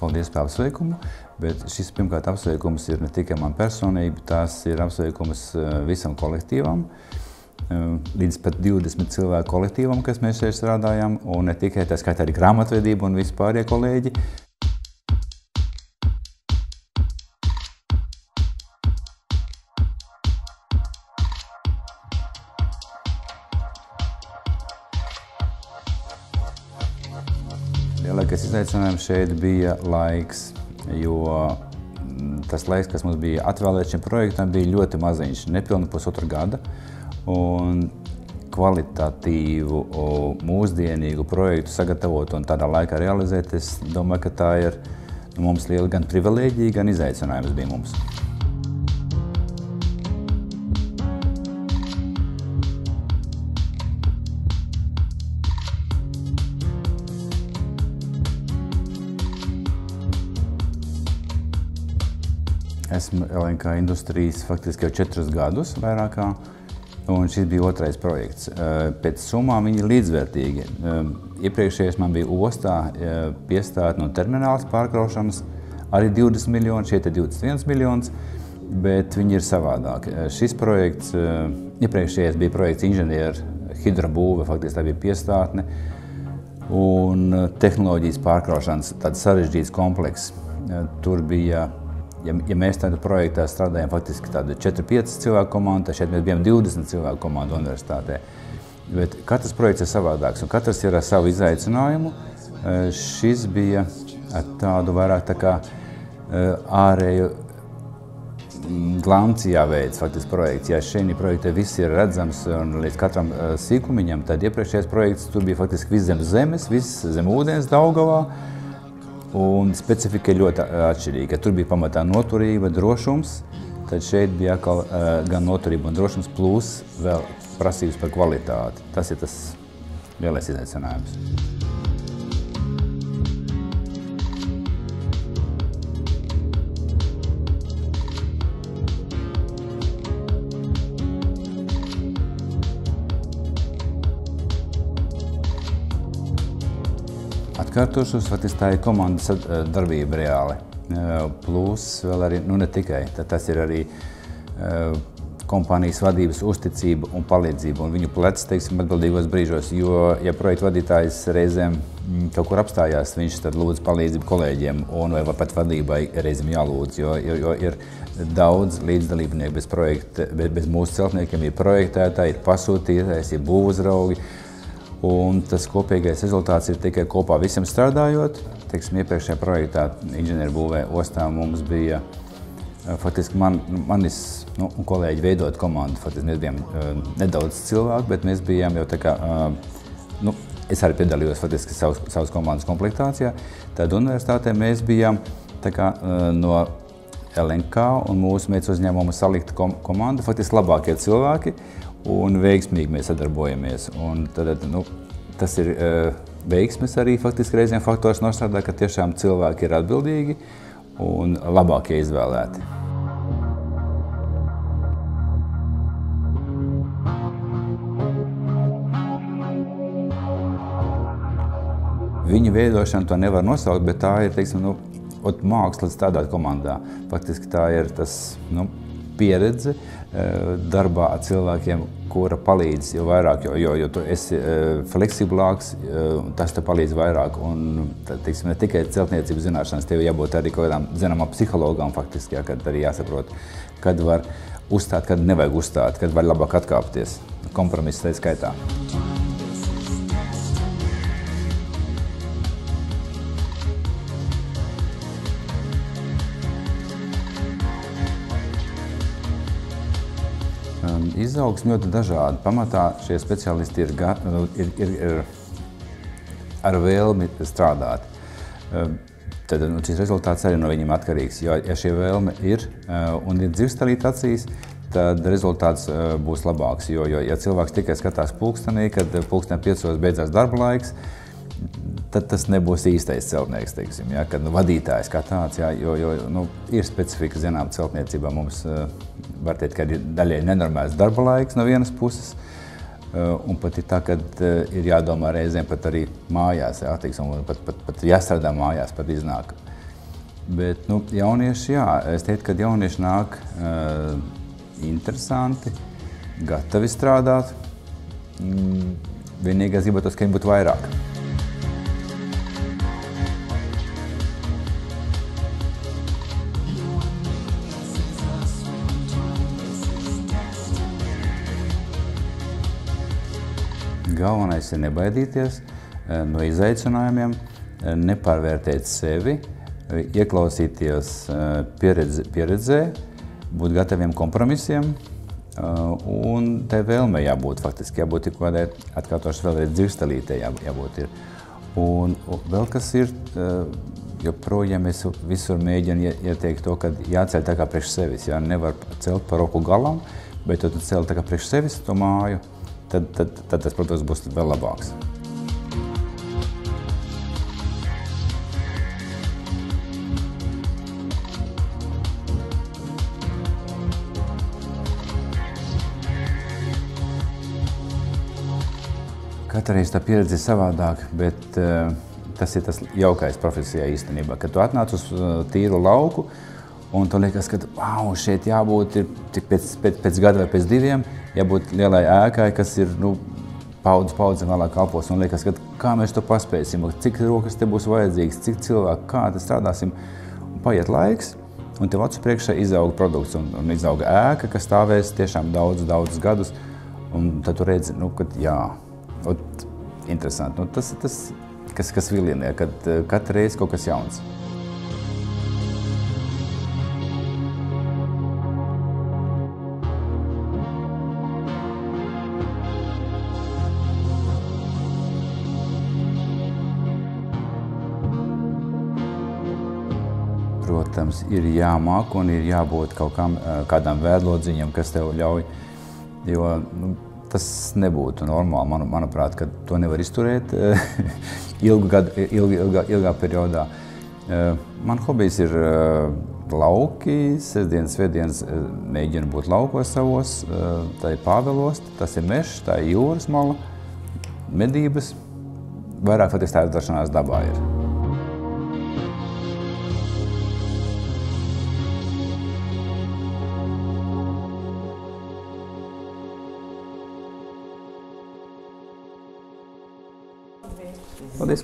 paldies par apsveikumu, bet šis pirmkārt apsveikums ir ne tikai man personīgi, tās ir apsveikums visam kolektīvam, līdz pat 20 cilvēku kolektīvam, kas mēs šeit strādājam, un ne tikai tā skaitā arī grāmatvedība un vispārie kolēģi. Lielākais izaicinājums šeit bija laiks, jo tas laiks, kas mums bija atvēlēts šim projektam, bija ļoti maziņš, nepilni pusotru gada. Un kvalitatīvu, mūsdienīgu projektu sagatavot un tādā laikā realizēt, es domāju, ka tā ir mums liela gan privilēģija, gan izaicinājums bija mums. Esmu LNK Industrijas faktiski jau 4 gadus vairākā, un šis bija otrais projekts. Pēc summām viņi ir līdzvērtīgi. Iepriekšējais man bija ostā piestāta no terminālas pārkraušanas, arī 20 miljoni, šeit ir 21 miljonus, bet viņi ir savādāk. Šis projekts, iepriekšējais bija projekts inženieru hidrobūve, faktiski tā bija piestātne, un tehnoloģijas pārkraušanas tāds sarežģīts komplekss. Tur bija Ja mēs tādā projektā strādājam faktiski tāda 4-5 cilvēku komanda, tad šeit mēs bijām 20 cilvēku komanda universitātē. Bet katrs projekts ir savādāks un katrs ir ar savu izaicinājumu. Šis bija tādu vairāk tā kā ārēju glancījā veids faktiski projekts. Ja šeit projektē viss ir redzams un līdz katram sīkumiņam, tad iepriekšējais projekts tur bija faktiski viss zem zemes, viss zem ūdens Daugavā. Un specifika ir ļoti atšķirīga. Tur bija pamatā noturība, drošums, tad šeit bija atkal gan noturība un drošums, plus vēl prasības par kvalitāti. Tas ir tas lielais izaicinājums. Atkārtošos, faktiski tā ir komandas darbība reāli. Plus vēl arī, ne tikai, tas ir arī kompānijas vadības uzticība un palīdzība un viņu plecs, teiksim, atbildīgos brīžos, jo, ja projektu vadītājs reizēm kaut kur apstājās, viņš tad lūdz palīdzību kolēģiem un vai pat vadībai reizēm jālūdz, jo ir daudz līdzdalībnieku bez projekta, bez mūsu celtniekiem, ir projektētāji, ir pasūtītājs, ir būvuzraugi. Un tas kopīgais rezultāts ir tikai kopā visiem strādājot. Teiksim, iepriekšējā projektā inženieru būvē ostā mums bija faktiski manis un kolēģi veidot komandu. Faktiski mēs bijām nedaudz cilvēku, bet mēs bijām jau tā kā, es arī piedalījos faktiski savas komandas komplektācijā. Tad universitātē mēs bijām tā kā no LNK un mūsu meitas uzņēmuma salikta komanda, faktiski labākie cilvēki. Un veiksmīgi mēs sadarbojamies. Un tad, tas ir veiksmes arī faktiski reizēm faktors nostrādā, ka tiešām cilvēki ir atbildīgi un labākie izvēlēti. Viņu veidošanu to nevar nosaukt, bet tā ir, teiksim, mākslas tādā komandā. Faktiski tā ir tas, pieredze darbā ar cilvēkiem, kura palīdz jau vairāk, jo tu esi fleksiblāks, tas te palīdz vairāk. Un, teiksim, ne tikai celtniecības zināšanas, tev jābūt arī kaut kādām zināmām psihologām faktiski, kad arī jāsaprot, kad var uzstāt, kad nevajag uzstāt, kad var labāk atkāpties. Kompromiss tai skaitā. Izaugsme ļoti dažāda. Pamatā šie speciālisti ir ar vēlmi strādāt. Tad šis rezultāts arī no viņiem atkarīgs. Jo, ja šie vēlme ir un ir dzirkstelīt acīs, tad rezultāts būs labāks. Jo, ja cilvēks tikai skatās pulkstenī, kad pulkstenī 5 beidzās darba laiks, tad tas nebūs īstais celtnieks, teiksim, ja, kad vadītājs kā tāds, ja, jo ir specifika zinām celtniecībā. Mums var teikt, ka ir daļai nenormāls darba laiks no vienas puses, un pat ir tā, ka ir jādomā reizēm pat arī mājās, ja, teiksim, pat jāstrādā mājās, pat iznāk. Bet jaunieši, jā, es teiktu, ka jaunieši nāk interesanti, gatavi strādāt. Vienīgais gribētos, ka viņi būtu vairāk. Galvenais ir nebaidīties no izaicinājumiem, nepārvērtēt sevi, ieklausīties pieredzē, būt gataviem kompromisiem, un tai vēlmei jābūt faktiski, jābūt kādai, atkārtošu vēlreiz, dzirkstelītei jābūt ir. Un vēl kas ir, joprojām es visur mēģinu ieteikt to, ka jāceļ tā kā priekš sevis, jā, nevar celt par roku galam, bet tu cel tā kā priekš sevis to māju, tad tas, protams, būs vēl labāks. Katru reizi tā pieredze ir savādāk, bet tas ir tas jaukais profesijā īstenībā, kad tu atnāc uz tīru lauku un tu liekas, ka wow, šeit jābūt pēc gada vai pēc 2, jābūt lielai ēkai, kas ir paudzi vēlāk kalpos un liekas, ka kā mēs to paspēsim, cik rokas te būs vajadzīgs, cik cilvēku, kā te strādāsim. Un paiet laiks un tev acu priekšā izauga produkts un izauga ēka, kas stāvēs tiešām daudzus gadus un tad tu redzi, ka jā. Interesanti. Tas ir tas, kas vilinē, kad katru reizi kaut kas jauns. Protams, ir jāmāk un ir jābūt kādām vēdlodziņam, kas tev ļauj, jo tas nebūtu normāli, manuprāt, ka to nevar izturēt ilgā periodā. Man hobijs ir lauki, sestdienas, svētdienas mēģinu būt laukos savos, tā ir Pāvelos, tas ir mežs, tā ir jūras mala, medības, vairāk faktiski tā atrašanās dabā ir. Paldies!